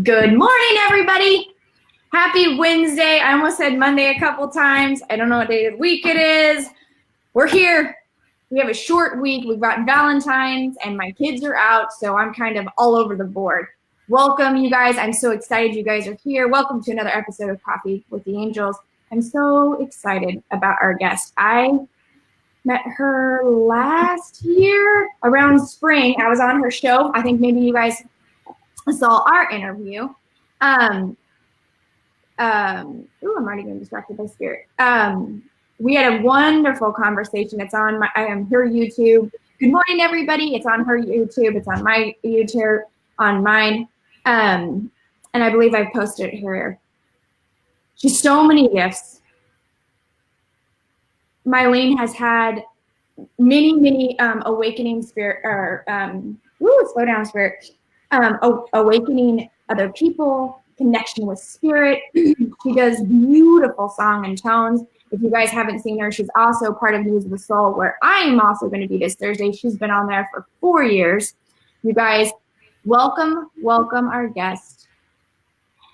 Good morning, everybody. Happy Wednesday. I almost said Monday a couple times. I don't know what day of the week it is. We're here. We have a short week. We've got Valentine's and my kids are out, so I'm kind of all over the board. Welcome, you guys. I'm so excited you guys are here. Welcome to another episode of Coffee with the Angels. I'm so excited about our guest. I met her last year around spring. I was on her show. I think maybe you guys saw our interview. I'm already getting distracted by spirit. We had a wonderful conversation. It's on her YouTube. Good morning, everybody. It's on her YouTube. It's on my YouTube, on mine. And I believe I posted it here. She's so many gifts. Meilin has had many awakening spirit, or slow down spirit. Awakening other people, connection with spirit. She does beautiful song and tones. If you guys haven't seen her, she's also part of News of the Soul, where I am also going to be this Thursday. She's been on there for 4 years. You guys, welcome our guest.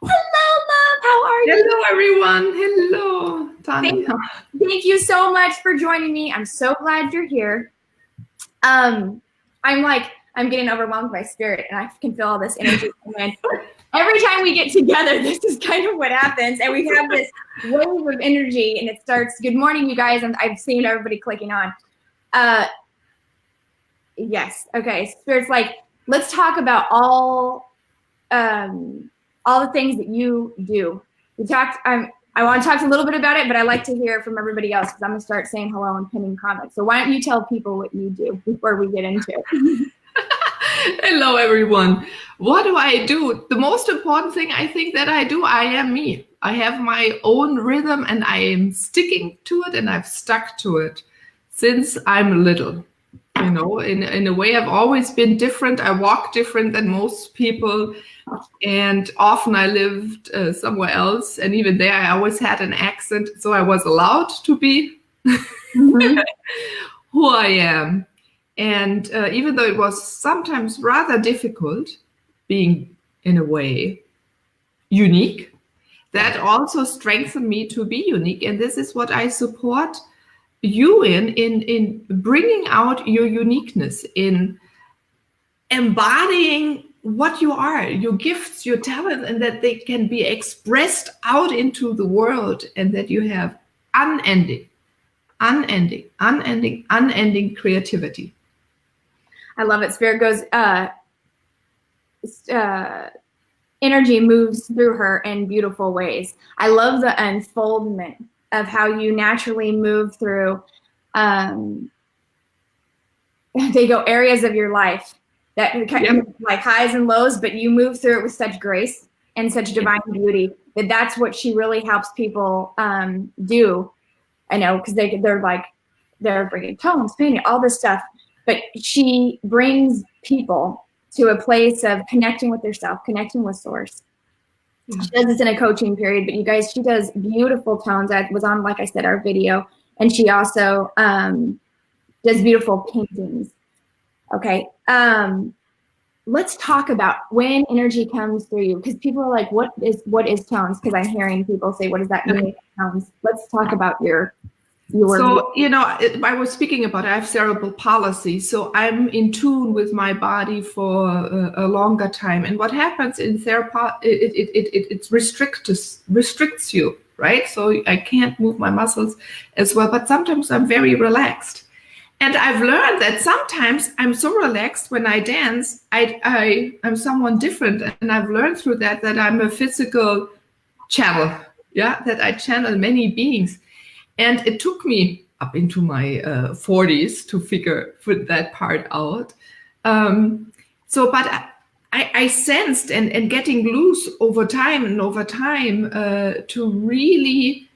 Hello, love. How are you? Hello, everyone. Hello, Tanya. Thank you so much for joining me. I'm so glad you're here. I'm getting overwhelmed by spirit, and I can feel all this energy. And every time we get together, this is kind of what happens, and we have this wave of energy, and it starts. Good morning, you guys, and I've seen everybody clicking on. Yes, okay. Spirit's like, let's talk about all the things that you do. We talked. I want to talk a little bit about it, but I like to hear from everybody else because I'm gonna start saying hello and pinning comments. So why don't you tell people what you do before we get into it? Hello, everyone. What do I do? The most important thing I think that I do, I am me. I have my own rhythm and I am sticking to it, and I've stuck to it since I'm little. You know, in a way, I've always been different. I walk different than most people, and often I lived somewhere else, and even there I always had an accent, so I was allowed to be who I am. And even though it was sometimes rather difficult being, in a way, unique, that also strengthened me to be unique. And this is what I support you in bringing out your uniqueness, in embodying what you are, your gifts, your talent, and that they can be expressed out into the world, and that you have unending creativity. I love it. Spirit goes, energy moves through her in beautiful ways. I love the unfoldment of how you naturally move through, they go areas of your life that kind of like highs and lows, but you move through it with such grace and such divine beauty that's what she really helps people do. I know, because they're bringing tones, painting, all this stuff. But she brings people to a place of connecting with yourself, connecting with source. Yeah. She does this in a coaching period, but you guys, she does beautiful tones. I was on, like I said, our video, and she also does beautiful paintings. Okay. Let's talk about when energy comes through you, because people are like, what is tones? Because I'm hearing people say, what does that mean, tones? Let's talk about your So, you know, I was speaking about, I have cerebral palsy, so I'm in tune with my body for a longer time. And what happens in therapy, it restricts you, right? So I can't move my muscles as well, but sometimes I'm very relaxed. And I've learned that sometimes I'm so relaxed when I dance, I'm someone different. And I've learned through that I'm a physical channel, that I channel many beings. And it took me up into my 40s to figure that part out. But I sensed and getting loose over time to really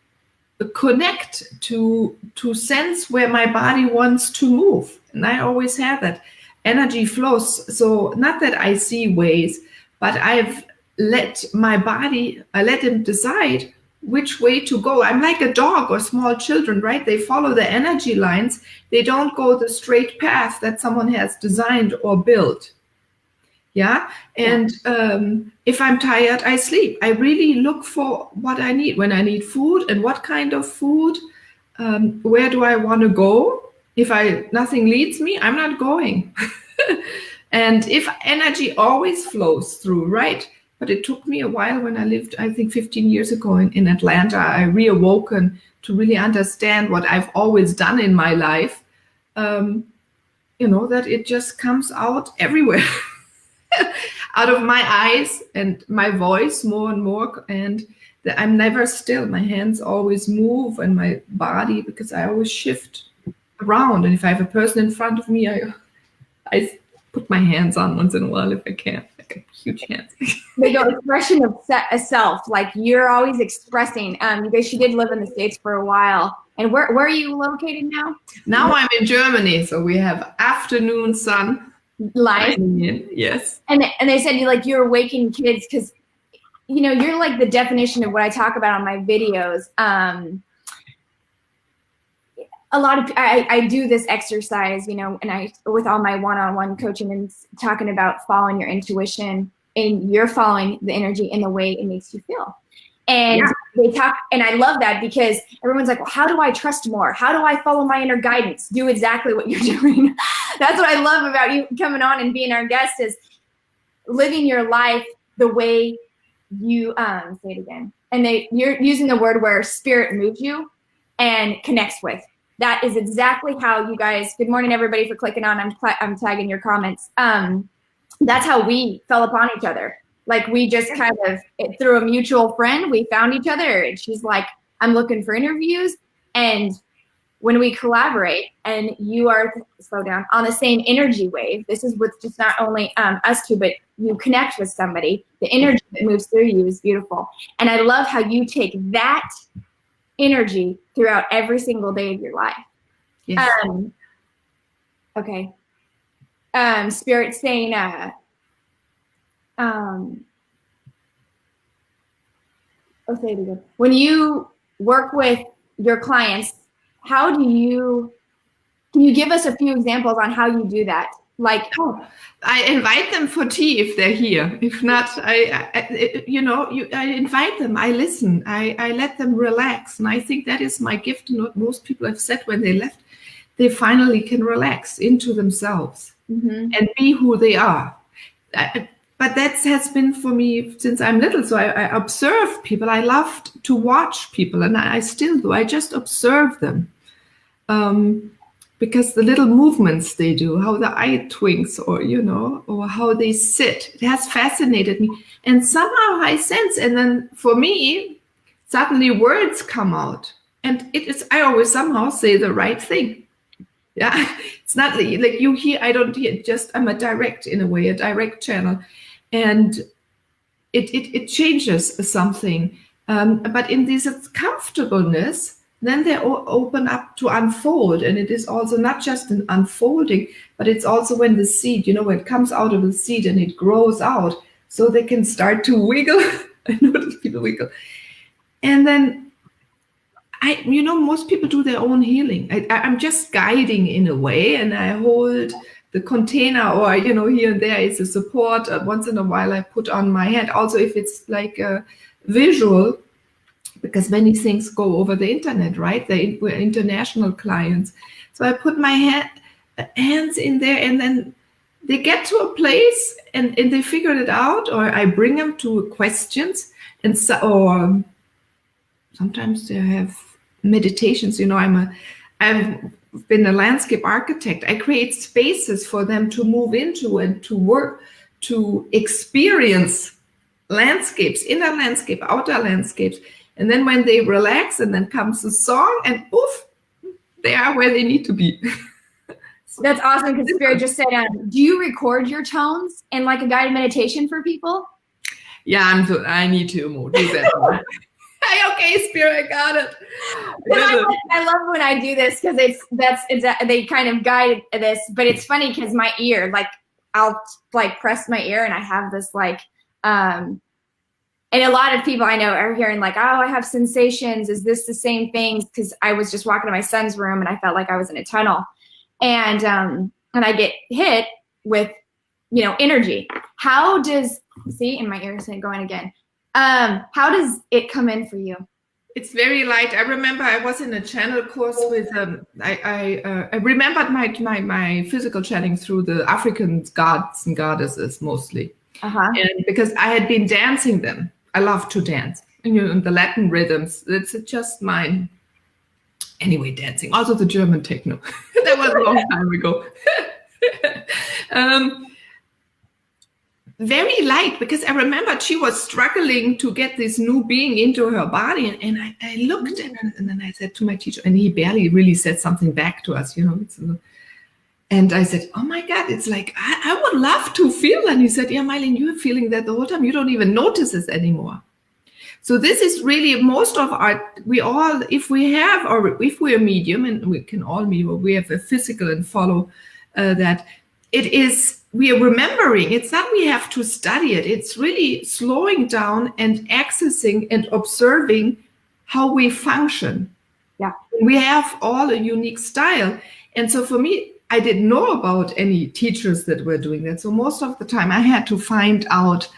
connect, to sense where my body wants to move. And I always have that. Energy flows. So not that I see ways, but I've let my body, I let him decide which way to go. I'm like a dog or small children, right? They follow the energy lines. They don't go the straight path that someone has designed or built. Yeah. And if I'm tired, I sleep. I really look for what I need when I need food and what kind of food. Where do I want to go? If nothing leads me, I'm not going. And if energy always flows through, right? But it took me a while when I lived, I think 15 years ago in Atlanta, I reawoken to really understand what I've always done in my life. That it just comes out everywhere. Out of my eyes and my voice more and more, and I'm never still. My hands always move and my body, because I always shift around. And if I have a person in front of me, I put my hands on once in a while if I can. Like huge hands. They go expression of self, like you're always expressing. Because she did live in the States for a while. And where are you located now? Now I'm in Germany, so we have afternoon sun. Live. Yes. And they said you're awakening kids because you're like the definition of what I talk about on my videos. A lot of I do this exercise, and I with all my one-on-one coaching and talking about following your intuition, and you're following the energy in the way it makes you feel. And they talk, and I love that because everyone's like, well, how do I trust more? How do I follow my inner guidance? Do exactly what you're doing. That's what I love about you coming on and being our guest, is living your life the way you say it again. And you're using the word where spirit moves you and connects with. That is exactly how you guys, good morning everybody for clicking on, I'm tagging your comments. That's how we fell upon each other. Like we just kind of, through a mutual friend, we found each other, and she's like, I'm looking for interviews. And when we collaborate and you are, slow down, on the same energy wave, this is with just not only us two, but you connect with somebody, the energy that moves through you is beautiful. And I love how you take that energy throughout every single day of your life. Yes. Okay. Spirit saying, I'll say it again. When you work with your clients, can you give us a few examples on how you do that? Like, I invite them for tea if they're here. If not, I invite them. I listen. I let them relax, and I think that is my gift. And what most people have said when they left, they finally can relax into themselves and be who they are. But that has been for me since I'm little. So I observe people. I loved to watch people, and I still do. I just observe them. Because the little movements they do, how the eye twinks, or how they sit, it has fascinated me. And somehow I sense, and then for me, suddenly words come out, and I always somehow say the right thing. Yeah, it's not like you hear. I don't hear. I'm a direct channel, and it changes something. But in this comfortableness, then they open up to unfold. And it is also not just an unfolding, but it's also when the seed, when it comes out of the seed and it grows out, so they can start to wiggle. I notice people wiggle. And then, most people do their own healing. I'm just guiding in a way, and I hold the container, or, here and there is a support. Once in a while, I put on my hand. Also, if it's like a visual, because many things go over the internet, right? We're international clients. So I put my hands in there, and then they get to a place and they figure it out, or I bring them to questions, or sometimes they have meditations. I've been a landscape architect. I create spaces for them to move into and to work, to experience landscapes, inner landscape, outer landscapes. And then when they relax, and then comes a song, and poof, they are where they need to be. That's awesome, because Spirit just said, do you record your tones in like a guided meditation for people? Yeah, I need to do that. Okay, Spirit, I got it. I love when I do this, because they kind of guide this, but it's funny because my ear, like I'll like press my ear, and I have this like, and a lot of people I know are hearing like, oh, I have sensations. Is this the same things? Because I was just walking to my son's room, and I felt like I was in a tunnel, and I get hit with, energy. How does, see, and my ears are going again. How does it come in for you? It's very light. I remember I was in a channel course with I remembered my physical channeling through the African gods and goddesses mostly, and because I had been dancing them. I love to dance, and the Latin rhythms. It's just mine. Anyway, dancing. Also the German techno. That was a long time ago. Very light, because I remembered she was struggling to get this new being into her body, and I looked at her, and then I said to my teacher, and he barely really said something back to us, and I said, oh my God, it's like, I would love to feel that. And he said, yeah, Meilin, you're feeling that the whole time. You don't even notice this anymore. So this is really most of we all, if we're medium, and we can all medium, we have a physical and follow that, we are remembering. It's not we have to study it. It's really slowing down and accessing and observing how we function. Yeah. We have all a unique style. And so for me, I didn't know about any teachers that were doing that. So most of the time I had to find out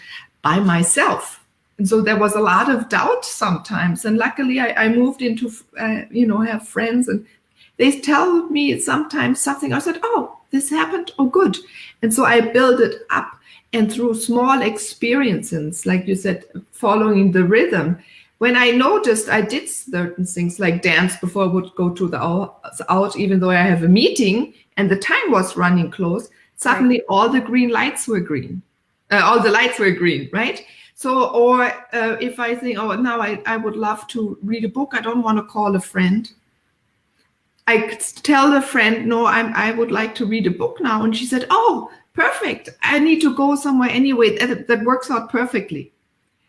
by myself. And so there was a lot of doubt sometimes. And luckily I moved into, have friends, and they tell me sometimes something. I said, oh, this happened. Oh, good. And so I build it up. And through small experiences, like you said, following the rhythm, when I noticed I did certain things like dance before I would go to the out, even though I have a meeting and the time was running close, suddenly all the green lights were green. All the lights were green, right? So, or if I think, oh, now I would love to read a book, I don't want to call a friend. I tell the friend, no, I would like to read a book now. And she said, oh, perfect. I need to go somewhere anyway. That works out perfectly.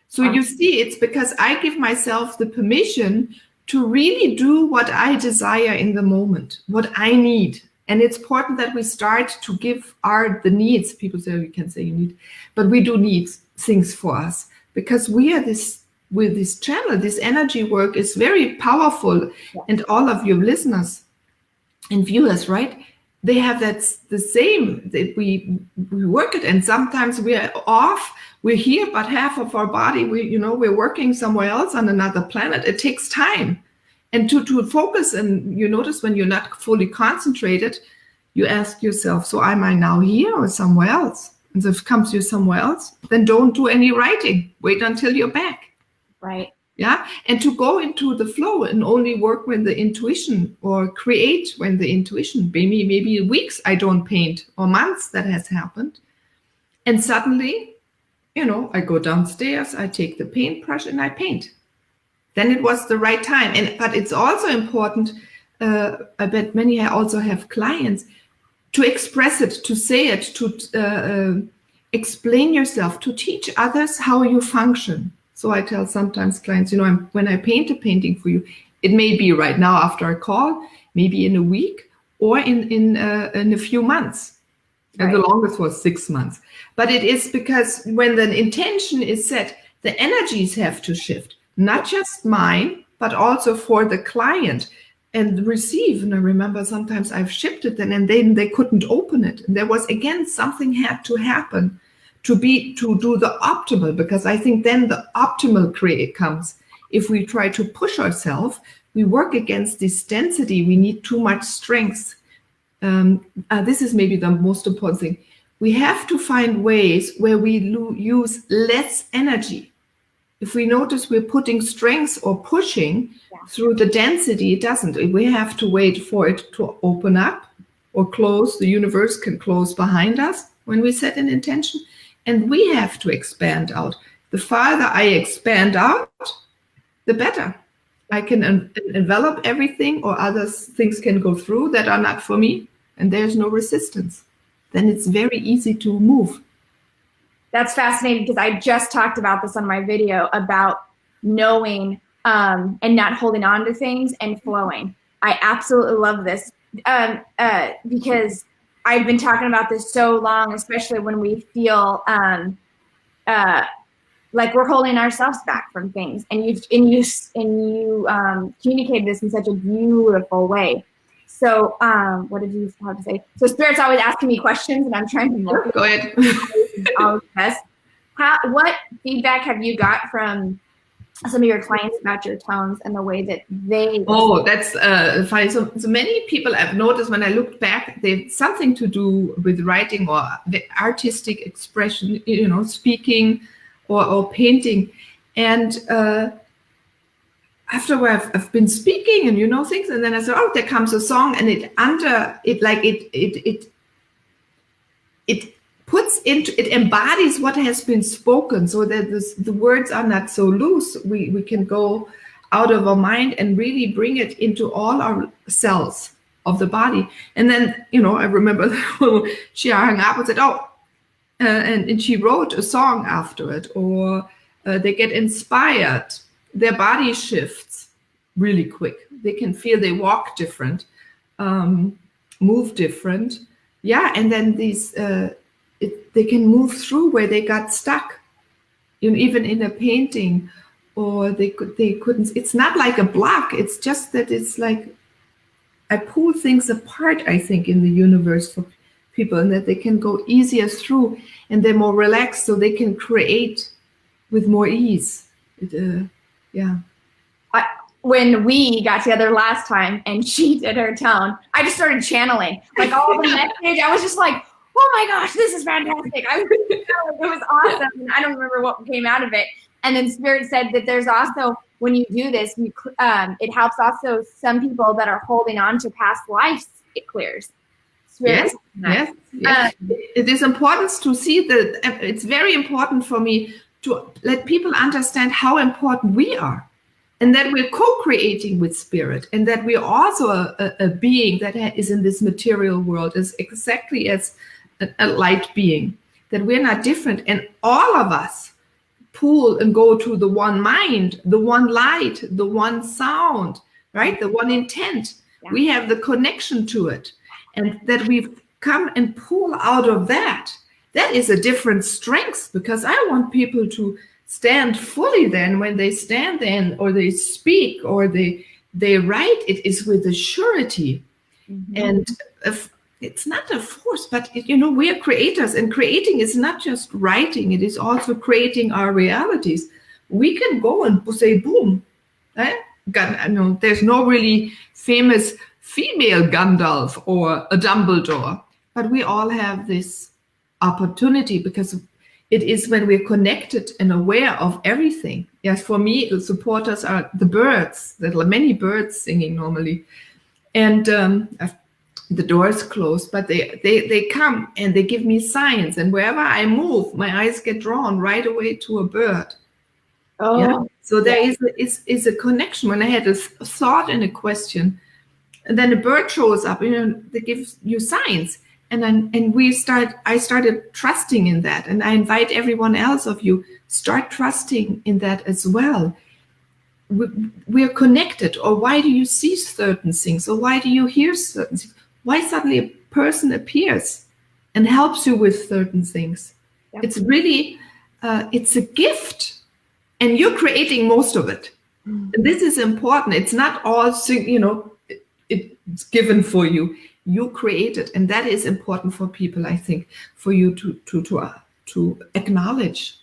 So you see, it's because I give myself the permission to really do what I desire in the moment, what I need. And it's important that we start to give the needs. People say, we can say you need, but we do need things for us, because we are with this channel, this energy work is very powerful. Yeah. And all of your listeners and viewers, right? They have the same, that we work it, and sometimes we are off, we're here, but half of our body, we're working somewhere else on another planet. It takes time. And to focus, and you notice when you're not fully concentrated, you ask yourself, so am I now here or somewhere else? And if it comes to somewhere else, then don't do any writing. Wait until you're back. Right. Yeah. And to go into the flow and only work when the intuition, or create when the intuition, maybe weeks I don't paint, or months that has happened. And suddenly, I go downstairs, I take the paintbrush and I paint. Then it was the right time. But it's also important, I bet many also have clients, to express it, to say it, to explain yourself, to teach others how you function. So I tell sometimes clients, when I paint a painting for you, it may be right now after a call, maybe in a week, or in a few months. Right. And the longest was 6 months. But it is because when the intention is set, the energies have to shift, not just mine, but also for the client and receive. And I remember sometimes I've shipped it and then they couldn't open it. And there was, again, something had to happen to do the optimal, because I think then the optimal create comes. If we try to push ourselves, we work against this density. We need too much strength. This is maybe the most important thing. We have to find ways where we use less energy. If we notice we're putting strength or pushing through the density, it doesn't. We have to wait for it to open up or close. The universe can close behind us when we set an intention. And we have to expand out. The farther I expand out, the better. I can envelop everything, or other things can go through that are not for me, and there's no resistance. Then it's very easy to move. That's fascinating, because I just talked about this on my video about knowing and not holding on to things and flowing. I absolutely love this because I've been talking about this so long, especially when we feel like we're holding ourselves back from things. And you communicated this in such a beautiful way. So what did you have to say? So Spirit's always asking me questions, and I'm trying to go ahead. always best. What feedback have you got from some of your clients about your tones and the way that they? Oh, that's funny. So many people I've noticed when I looked back, they've something to do with writing or the artistic expression, speaking or painting. And after I've been speaking and things, and then I said, oh, there comes a song, and it embodies what has been spoken, so that the words are not so loose. We can go out of our mind and really bring it into all our cells of the body. And then, I remember she hung up and said, oh, and she wrote a song after it, or they get inspired. Their body shifts really quick. They can feel they walk different, move different. Yeah, and then these... they can move through where they got stuck, even in a painting, or they couldn't. It's not like a block. It's just that it's like I pull things apart, I think, in the universe for people, and that they can go easier through, and they're more relaxed, so they can create with more ease. When we got together last time and she did her tone, I just started channeling like all the message. I was just like, oh my gosh, this is fantastic. It was awesome. And I don't remember what came out of it. And then Spirit said that there's also, when you do this, it helps also some people that are holding on to past lives, it clears. Spirit. Yes. It is important to see that. It's very important for me to let people understand how important we are, and that we're co-creating with Spirit, and that we're also a being that is in this material world, is exactly as a light being, that we're not different, and all of us pool and go to the one mind, the one light, the one sound, right? The one intent. Yeah. We have the connection to it, and that we've come and pull out of that. That is a different strength, because I want people to stand fully then when they stand then, or they speak, or they write. It is with a surety. Mm-hmm. And it's not a force, but we are creators, and creating is not just writing, it is also creating our realities. We can go and say boom. There's no really famous female Gandalf or a Dumbledore, but we all have this opportunity, because it is when we're connected and aware of everything. Yes, for me, the supporters are the birds. There are many birds singing normally, and the door is closed, but they come and they give me signs, and wherever I move, my eyes get drawn right away to a bird. Oh, yeah? So there is a connection. When I had a thought and a question, and then a bird shows up, they give you signs, and I started trusting in that, and I invite everyone else of you, start trusting in that as well. We're connected. Or why do you see certain things? Or why do you hear certain things? Why suddenly a person appears and helps you with certain things? Yep. It's really, it's a gift, and you're creating most of it. Mm. And this is important. It's not all, it's given for you. You create it, and that is important for people, I think, for you to acknowledge.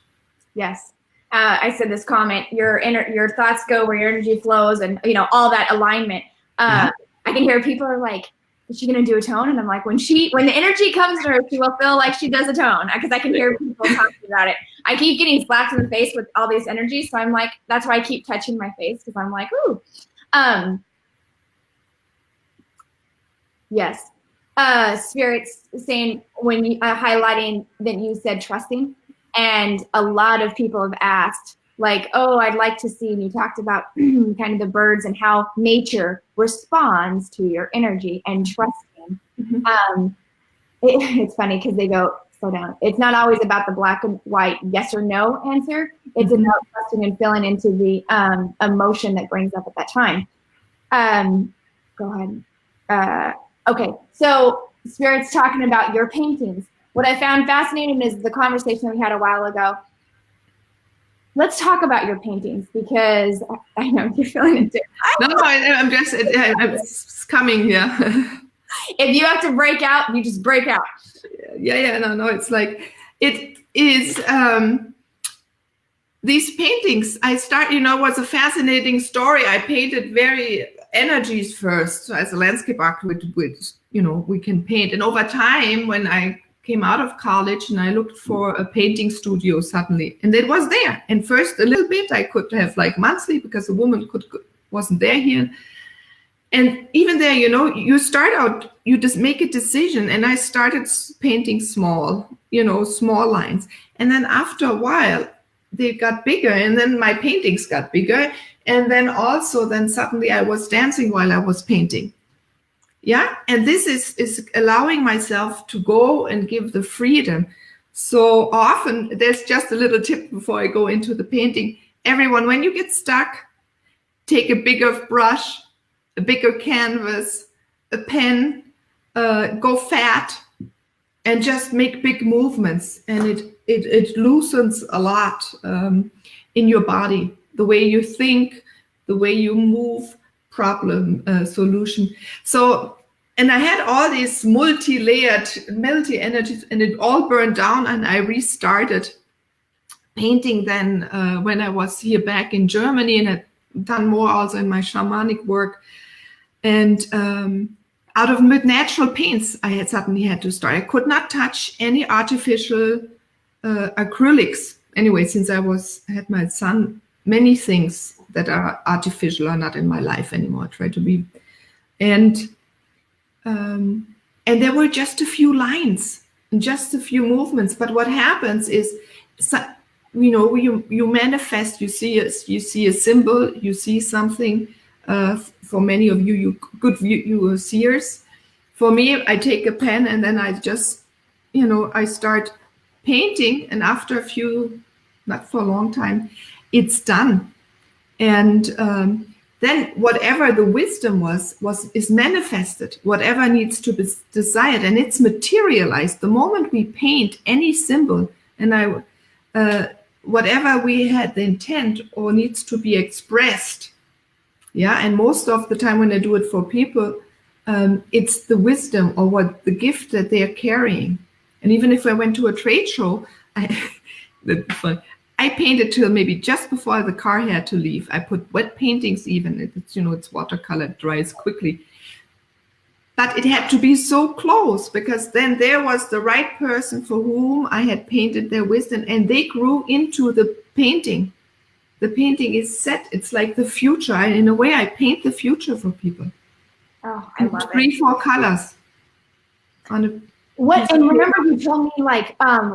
Yes. I said this comment, your thoughts go where your energy flows, and all that alignment. I can hear people are like, is she going to do a tone? And I'm like, when the energy comes to her, she will feel like she does a tone, because I can hear people talking about it. I keep getting slapped in the face with all this energy. So I'm like, that's why I keep touching my face, because I'm like, ooh. Yes. Spirit's saying, when you highlighting that you said trusting, and a lot of people have asked, like, oh, I'd like to see, and you talked about kind of the birds and how nature responds to your energy and trusting. Mm-hmm. It's funny because they go, slow down. It's not always about the black and white yes or no answer. It's mm-hmm. about trusting and feeling into the emotion that brings up at that time. Go ahead. Okay, so Spirit's talking about your paintings. What I found fascinating is the conversation we had a while ago. Let's talk about your paintings, because I know you're feeling it too. No, I'm just, it's coming, yeah. If you have to break out, you just break out. Yeah, no, it's like, is these paintings. It was a fascinating story. I painted very energies first. So as a landscape architect, we can paint. And over time, when I came out of college and I looked for a painting studio suddenly, and it was there. And first a little bit, I could have like monthly because a woman wasn't there here. And even there, you start out, you just make a decision. And I started painting small lines. And then after a while, they got bigger. And then my paintings got bigger. And then suddenly I was dancing while I was painting. Yeah. And this is allowing myself to go and give the freedom. So often, there's just a little tip before I go into the painting. Everyone, when you get stuck, take a bigger brush, a bigger canvas, a pen, go fat, and just make big movements. And it loosens a lot in your body, the way you think, the way you move, problem solution. So, and I had all these multi-layered, multi-energies, and it all burned down, and I restarted painting then when I was here back in Germany, and had done more also in my shamanic work. And out of natural paints, I suddenly had to start. I could not touch any artificial acrylics. Anyway, since I had my son, many things that are artificial are not in my life anymore. I try to be, and there were just a few lines and just a few movements. But what happens is, you manifest. You see a symbol. You see something. For many of you are seers. For me, I take a pen and then I just, I start painting, and after a few, not for a long time, it's done. And then whatever the wisdom is manifested, whatever needs to be desired, and it's materialized. The moment we paint any symbol, and whatever we had the intent or needs to be expressed. Yeah, and most of the time when I do it for people, it's the wisdom or the gift that they are carrying. And even if I went to a trade show, that'd be fun. I painted till maybe just before the car had to leave. I put wet paintings even. It's watercolor, it dries quickly. But it had to be so close, because then there was the right person for whom I had painted their wisdom, and they grew into the painting. The painting is set. It's like the future. In a way, I paint the future for people. Oh, I love it. 3-4 colors. And remember you told me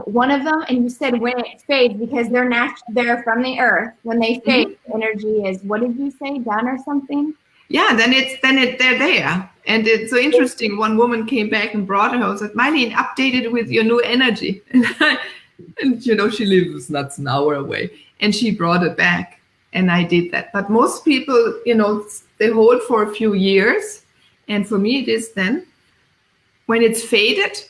one of them, and you said when it fades, because they're from the earth. When they fade, energy is, what did you say, done or something? Yeah, they're there. And it's so interesting. One woman came back and brought her. I said, Meilin, update it with your new energy. And she lives not an hour away. And she brought it back, and I did that. But most people, they hold for a few years. And for me, it is then, when it's faded,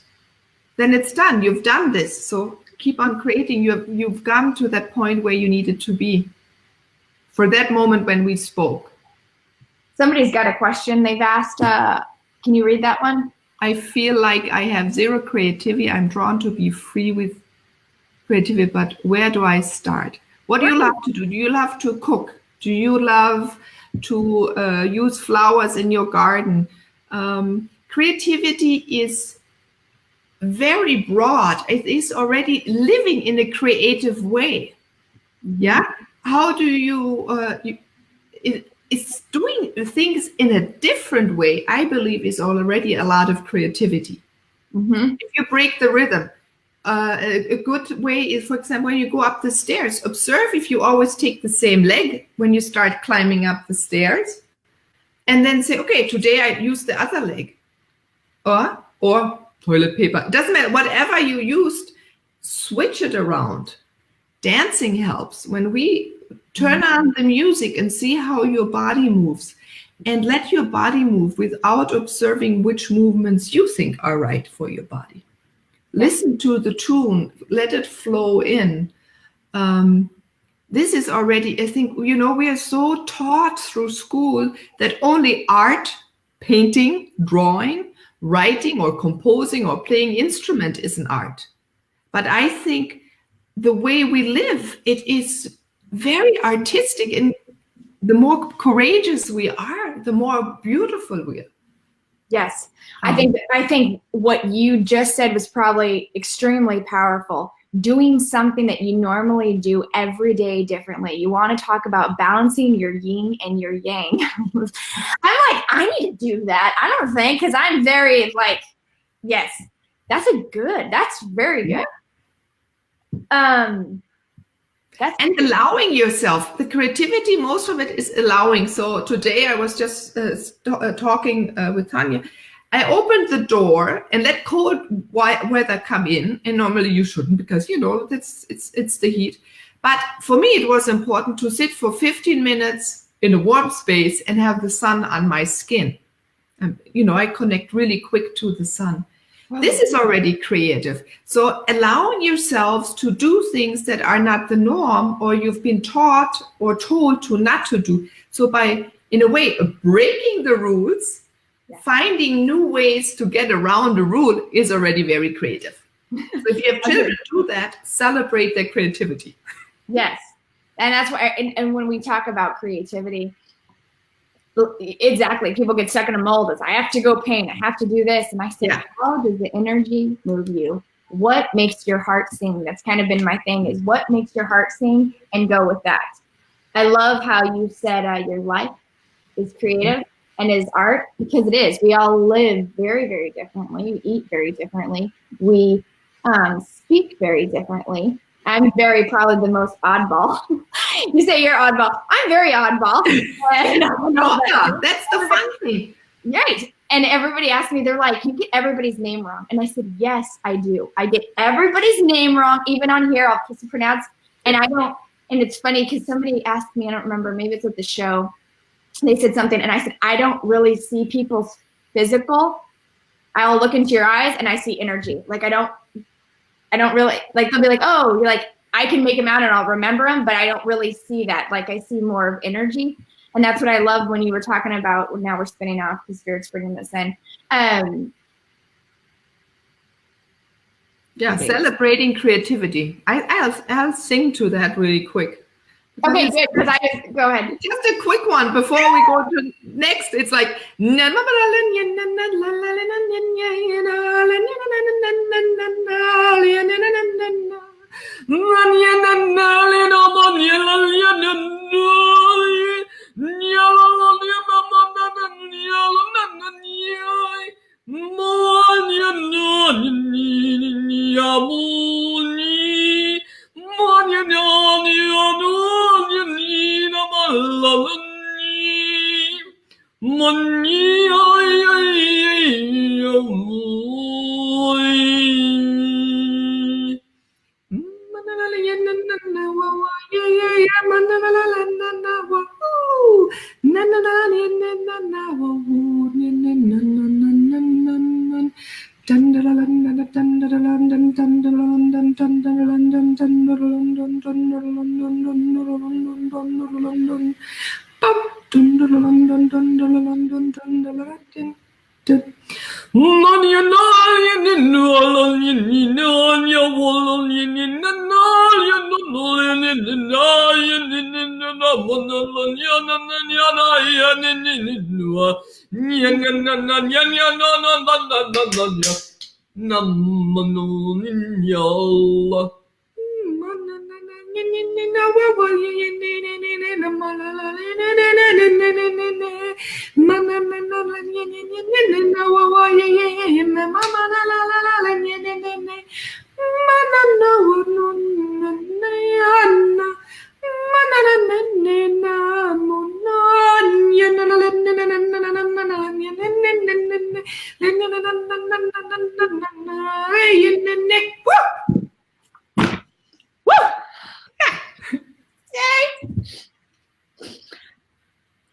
then it's done. You've done this. So keep on creating. You've come to that point where you needed to be for that moment when we spoke. Somebody's got a question they've asked. Can you read that one? I feel like I have zero creativity. I'm drawn to be free with creativity, but where do I start? What do you love to do? Do you love to cook? Do you love to use flowers in your garden? Creativity is very broad. It is already living in a creative way. Yeah. How do it's doing things in a different way, I believe, is already a lot of creativity. Mm-hmm. If you break the rhythm, a good way is, for example, when you go up the stairs, observe if you always take the same leg when you start climbing up the stairs, and then say, okay, today I use the other leg, or toilet paper. It doesn't matter. Whatever you used, switch it around. Dancing helps. When we turn on the music and see how your body moves, and let your body move without observing which movements you think are right for your body. Listen to the tune, let it flow in. This is already, I think, we are so taught through school that only art, painting, drawing, writing, or composing, or playing instrument is an art. But I think the way we live, it is very artistic, and the more courageous we are, the more beautiful we are. Yes. I think what you just said was probably extremely powerful. Doing something that you normally do every day differently. You want to talk about balancing your yin and your yang. I'm like, I need to do that. I don't think, because I'm very like, yes, that's very good. And allowing yourself, the creativity, most of it is allowing. So today I was just talking with Tanya. I opened the door and let cold weather come in, and normally you shouldn't, because it's the heat. But for me, it was important to sit for 15 minutes in a warm space and have the sun on my skin. And I connect really quick to the sun. Wow. This is already creative. So allowing yourselves to do things that are not the norm, or you've been taught or told to not to do. So by, in a way, breaking the rules, finding new ways to get around the rule is already very creative. So if you have children, do that, celebrate their creativity. Yes. And that's why, and when we talk about creativity, exactly, people get stuck in a mold. As I have to go paint, I have to do this. And I say, how does the energy move you? What makes your heart sing? That's kind of been my thing, is what makes your heart sing, and go with that. I love how you said your life is creative and is art, because it is. We all live very, very differently. We eat very differently. We speak very differently. I'm probably the most oddball. You say you're oddball. I'm very oddball. That's the fun thing. Right. And everybody asked me, they're like, you get everybody's name wrong. And I said, yes, I do. I get everybody's name wrong. Even on here, I'll pronounce. And I don't, and it's funny because somebody asked me, I don't remember, maybe it's at the show. They said something, and I said, I don't really see people's physical. I'll look into your eyes and I see energy. Like I don't really, like they'll be like, oh, you're like, I can make them out and I'll remember them, but I don't really see that. Like I see more of energy. And that's what I love when you were talking about, now we're spinning off because Spirit's bringing this in. Celebrating creativity. I'll sing to that really quick. Okay, good, because go ahead. Just a quick one before we go to next. It's like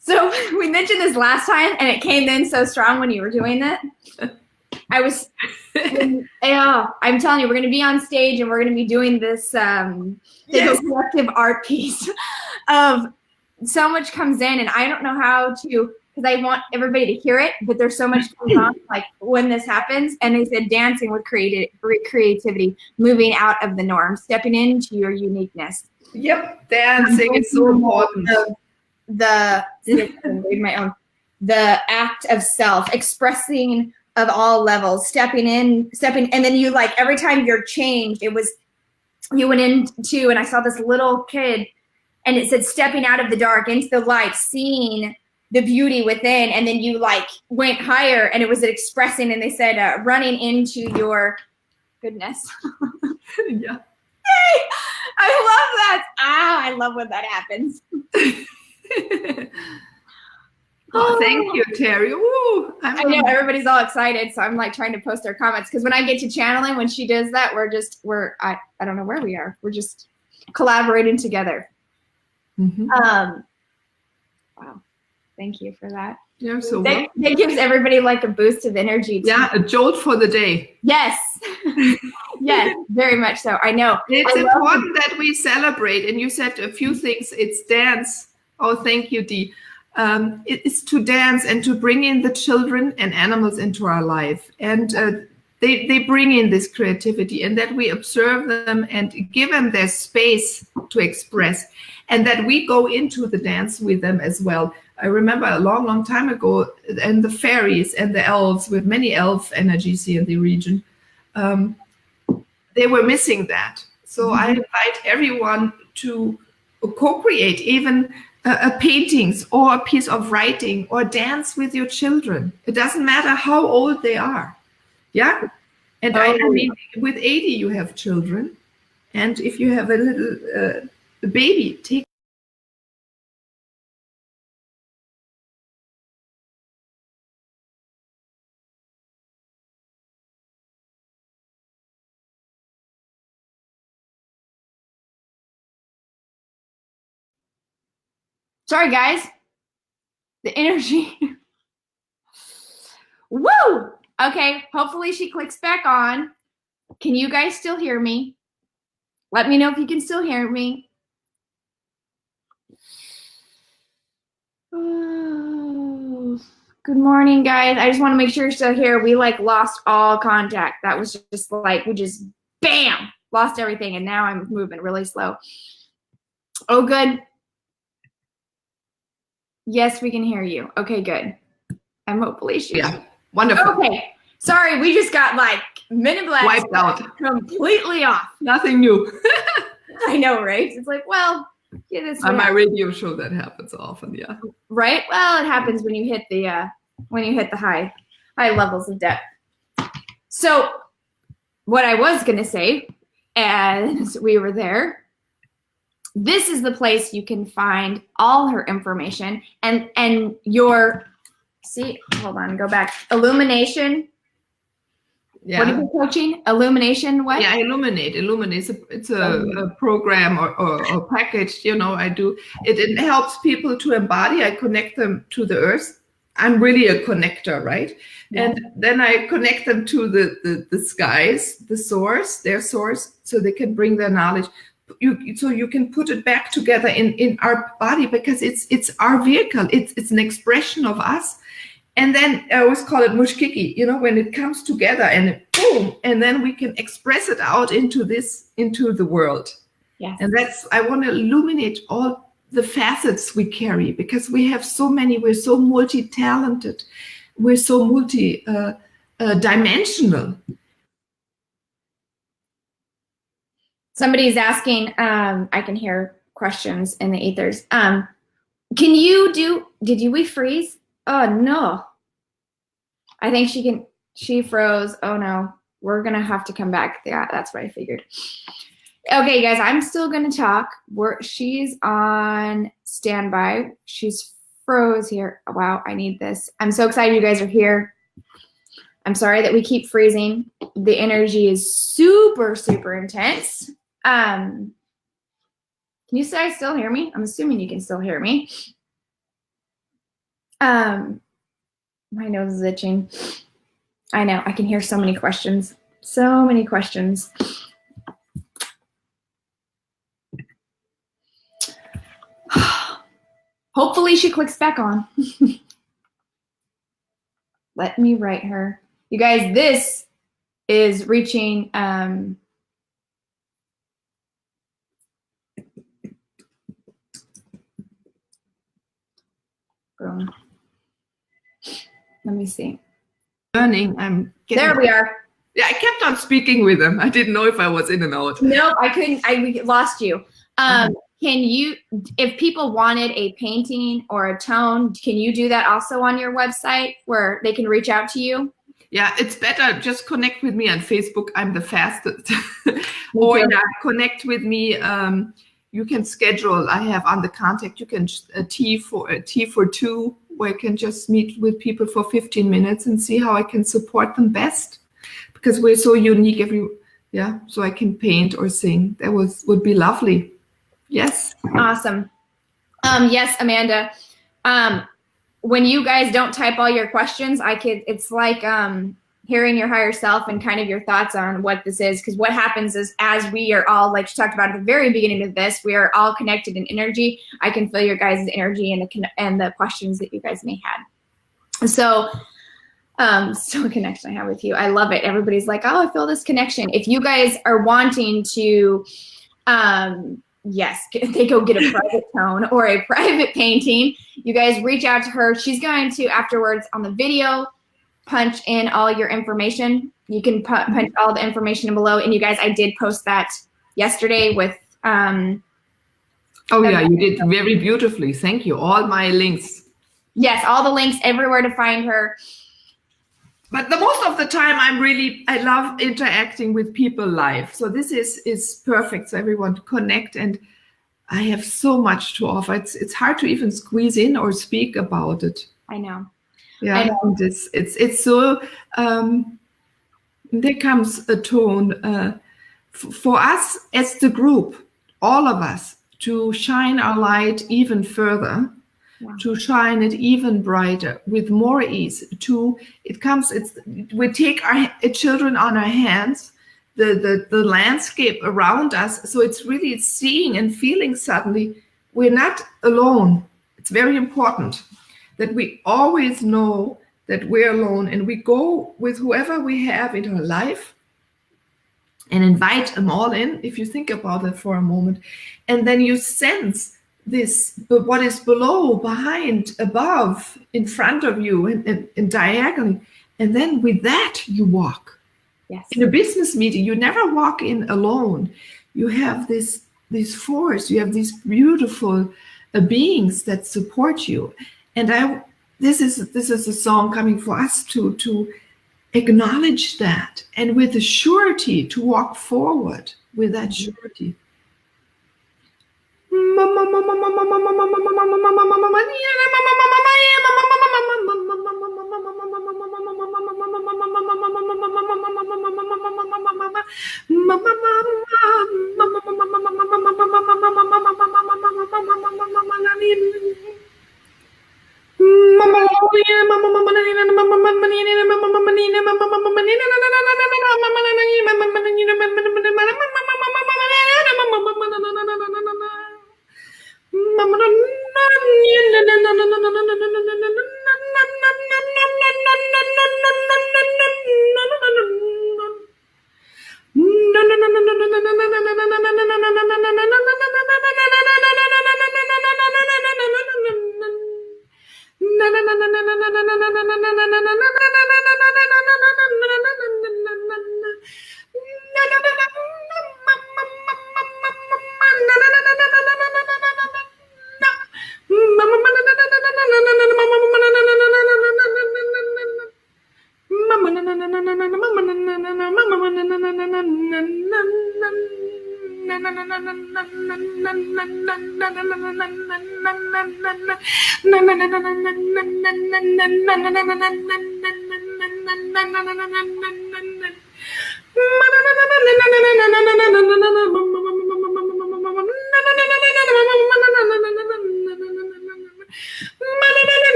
So we mentioned this last time, and it came in so strong when you were doing that. I'm telling you, we're going to be on stage, and we're going to be doing this collective art piece of so much comes in, and I don't know how to, because I want everybody to hear it, but there's so much going on, like when this happens. And they said dancing with creativity, moving out of the norm, stepping into your uniqueness. Yep, dancing is so important. The act of self, expressing of all levels, stepping, and then you like every time you're changed, it was you went into, and I saw this little kid, and it said stepping out of the dark into the light, seeing the beauty within, and then you like went higher, and it was expressing, and they said running into your goodness. Yeah. Yay! I love that. I love when that happens. Oh, thank you, Terry. Ooh, I know everybody's all excited, so I'm like trying to post our comments, because when I get to channeling, when she does that, I don't know where we are. We're just collaborating together. Mm-hmm. Wow, thank you for that. Yeah, so that gives everybody like a boost of energy. Yeah, a jolt for the day. Yes, yes, very much so. I know. It's important that we celebrate. And you said a few things. It's dance. Oh, thank you, Dee. It's to dance and to bring in the children and animals into our life. And they bring in this creativity, and that we observe them and give them their space to express, and that we go into the dance with them as well. I remember a long, long time ago, and the fairies and the elves, with many elf energies here in the region, they were missing that. So I invite everyone to co-create even paintings or a piece of writing, or dance with your children. It doesn't matter how old they are. Yeah. And I mean, with 80, you have children. And if you have a little baby, take. Sorry, guys. The energy. Woo! Okay, hopefully she clicks back on. Can you guys still hear me? Let me know if you can still hear me. Oh, good morning, guys. I just want to make sure you're still here. We like lost all contact. That was just like, we just bam, lost everything. And now I'm moving really slow. Oh, good. Yes, we can hear you. Okay, good. I'm hopefully she's. Yeah, wonderful. Okay, sorry, we just got like Men in Black wiped out, completely off. Nothing new. I know, right? It's like, well, yeah, this on my radio show that happens often. Yeah. Right. Well, it happens when you hit the high levels of depth. So, what I was gonna say, as we were there. This is the place you can find all her information and your, see, hold on, go back. Illumination. Yeah. What are you coaching? Illumination, what? Yeah, Illuminate. It's a program or package, I do. It helps people to embody. I connect them to the earth. I'm really a connector, right? Yeah. And then I connect them to the skies, the source, their source, so they can bring their knowledge. So you can put it back together in our body, because it's our vehicle. It's an expression of us. And then I always call it mushkiki, when it comes together and boom, and then we can express it out into the world. Yes. And I want to illuminate all the facets we carry, because we have so many. We're so multi-talented. We're so multi-dimensional. Somebody's asking, I can hear questions in the ethers. Did we freeze? Oh, no. I think she froze. Oh, no. We're going to have to come back. Yeah, that's what I figured. Okay, guys, I'm still going to talk. She's on standby. She's froze here. Wow, I need this. I'm so excited you guys are here. I'm sorry that we keep freezing. The energy is super, super intense. Can you guys still hear me? I'm assuming you can still hear me. My nose is itching. I know, I can hear so many questions. So many questions. Hopefully she clicks back on. Let me write her. You guys, this is reaching boom. Let me see. Learning. There we are. Yeah, I kept on speaking with them. I didn't know if I was in and out. Nope, I couldn't. We lost you. Can you, if people wanted a painting or a tone, can you do that also on your website where they can reach out to you? Yeah, it's better. Just connect with me on Facebook. I'm the fastest. Or connect with me. You can schedule. I have on the contact. You can a tea for two, where I can just meet with people for 15 minutes and see how I can support them best, because we're so unique. So I can paint or sing. That would be lovely. Yes. Awesome. Yes, Amanda. When you guys don't type all your questions, it's like hearing your higher self and kind of your thoughts on what this is. Because what happens is, as we are all, like you talked about at the very beginning of this, we are all connected in energy. I can feel your guys' energy and the questions that you guys may have. So still a connection I have with you. I love it. Everybody's like, oh, I feel this connection. If you guys are wanting to, yes, they go get a private tone or a private painting, you guys reach out to her. She's going to, afterwards on the video, punch in all your information. You can punch all the information in below. And you guys, I did post that yesterday with oh yeah, you did very beautifully. Thank you. All my links. Yes, all the links everywhere to find her. But the most of the time, I love interacting with people live. So this is perfect. So everyone to connect, and I have so much to offer. It's hard to even squeeze in or speak about it. I know. Yeah, I know. it's so. There comes a tone for us as the group, all of us, to shine our light even further. Yeah. To shine it even brighter with more ease. We take our children on our hands, the landscape around us. So it's really seeing and feeling suddenly we're not alone. It's very important that we always know that we're alone, and we go with whoever we have in our life and invite them all in, if you think about it for a moment. And then you sense this, what is below, behind, above, in front of you, and diagonally. And then with that, you walk. Yes. In a business meeting, you never walk in alone. You have this force, you have these beautiful beings that support you. And this is a song coming for us to acknowledge that, and with the surety to walk forward with that surety.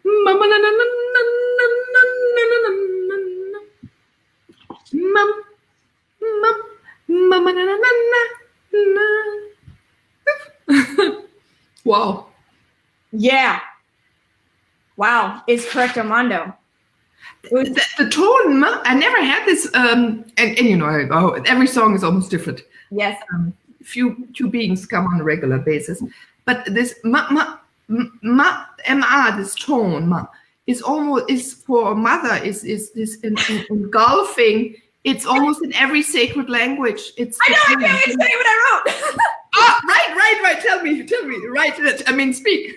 Mama na na na na na na na na na. Mum, mum, mama na na na na. Wow. Yeah. Wow. It's correcto mondo. The tone, I never had this, and you know, every song is almost different. Yes. Few beings come on a regular basis, but this ma, this tone ma, is for mother is this engulfing. It's almost in every sacred language. It's I know. I can't wait to tell you what I wrote. Ah, right. Tell me. Right. I mean, speak.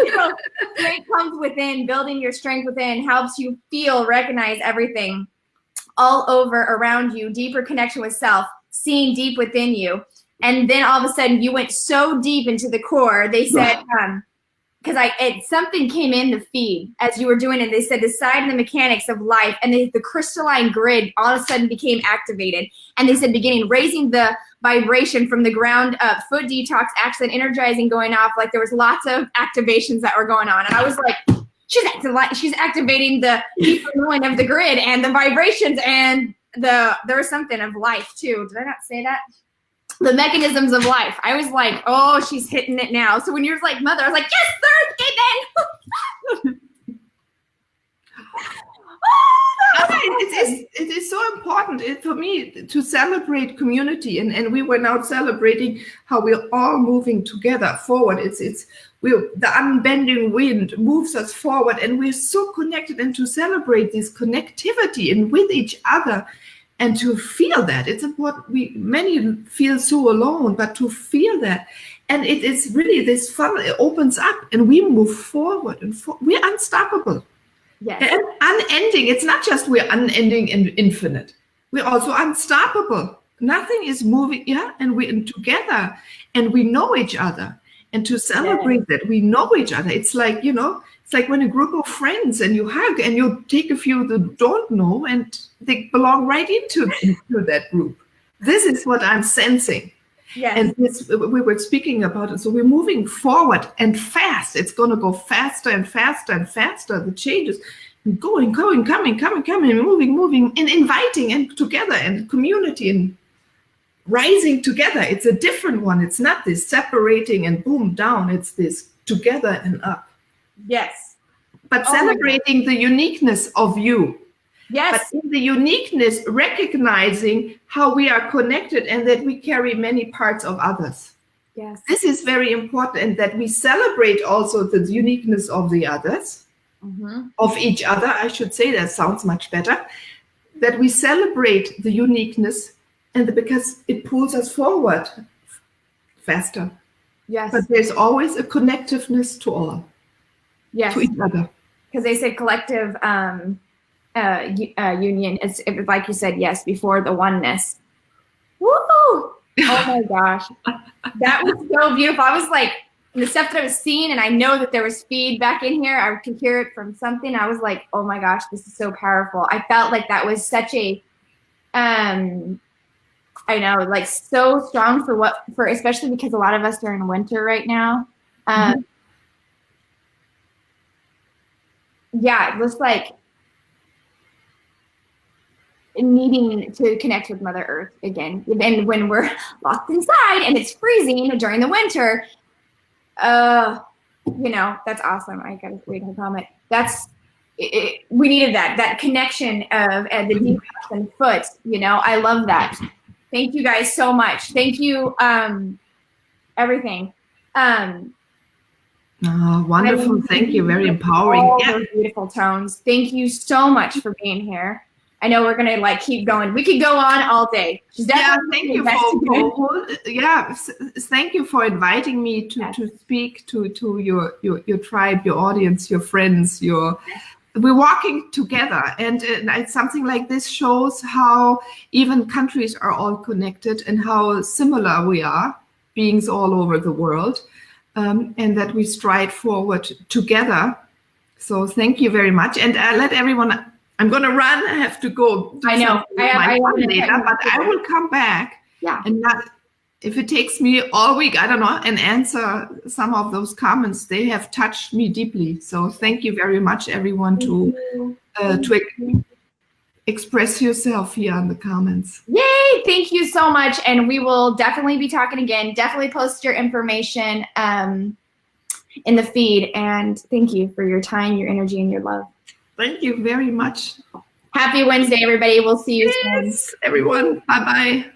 You know, strength comes within. Building your strength within helps you feel, recognize everything all over around you. Deeper connection with self, seeing deep within you. And then all of a sudden you went so deep into the core. They said, because something came in the feed as you were doing it. They said decide the mechanics of life, and the crystalline grid all of a sudden became activated. And they said beginning raising the vibration from the ground up, foot detox, action, energizing going off. Like there was lots of activations that were going on, and I was like, she's activating the deeper knowing of the grid and the vibrations, and there was something of life too. Did I not say that? The mechanisms of life. I was like, oh, she's hitting it now. So when you're like mother, I was like, yes, third, amen. It is so important for me to celebrate community, and we were now celebrating how we're all moving together forward. The unbending wind moves us forward, and we're so connected, and to celebrate this connectivity and with each other. And to feel that, it's important. Many feel so alone, but to feel that, and it is really this funnel. It opens up, and we move forward, and we're unstoppable. Yes. And unending. It's not just we're unending and infinite. We're also unstoppable. Nothing is moving. Yeah, and we're together, and we know each other. And to celebrate that we know each other, it's like, you know, it's like when a group of friends and you hug and you take a few that don't know and they belong right into that group. This is what I'm sensing. Yes. And we were speaking about it. So we're moving forward and fast. It's going to go faster and faster and faster. The changes going, coming, moving, and inviting and together and community and rising together. It's a different one. It's not this separating and boom down. It's this together and up. Yes. But celebrating the uniqueness of you. Yes. But in the uniqueness, recognizing how we are connected and that we carry many parts of others. Yes. This is very important, and that we celebrate also the uniqueness of the others, of each other, I should say. That sounds much better. That we celebrate the uniqueness, and because it pulls us forward faster. Yes. But there's always a connectiveness to all. Yes. To each other. Because they said collective union. It's like you said, yes, before the oneness. Woo! Oh my gosh. That was so beautiful. I was like, the stuff that I was seeing, and I know that there was feedback in here. I could hear it from something. I was like, oh my gosh, this is so powerful. I felt like that was such a, I know, like so strong for especially because a lot of us are in winter right now. Yeah, it was like needing to connect with Mother Earth again. And when we're locked inside and it's freezing during the winter, you know, that's awesome. I gotta read her comment. We needed that connection of the deep and foot, you know. I love that. Thank you guys so much. Thank you, everything. Wonderful. Thank you. Very empowering. All those beautiful tones. Thank you so much for being here. I know we're gonna like keep going. We could go on all day. Thank you thank you for inviting me to speak to your tribe, your audience, your friends. We're walking together, and something like this shows how even countries are all connected and how similar we are, beings all over the world. And that we stride forward together. So thank you very much. And let everyone, I'm going to run. I have to go. I know. Later, but I will come back. Yeah. And if it takes me all week, I don't know, and answer some of those comments, they have touched me deeply. So thank you very much, everyone, to express yourself here in the comments. Yay! Thank you so much. And we will definitely be talking again. Definitely post your information in the feed. And thank you for your time, your energy, and your love. Thank you very much. Happy Wednesday, everybody. We'll see you soon. Yes, everyone. Bye-bye.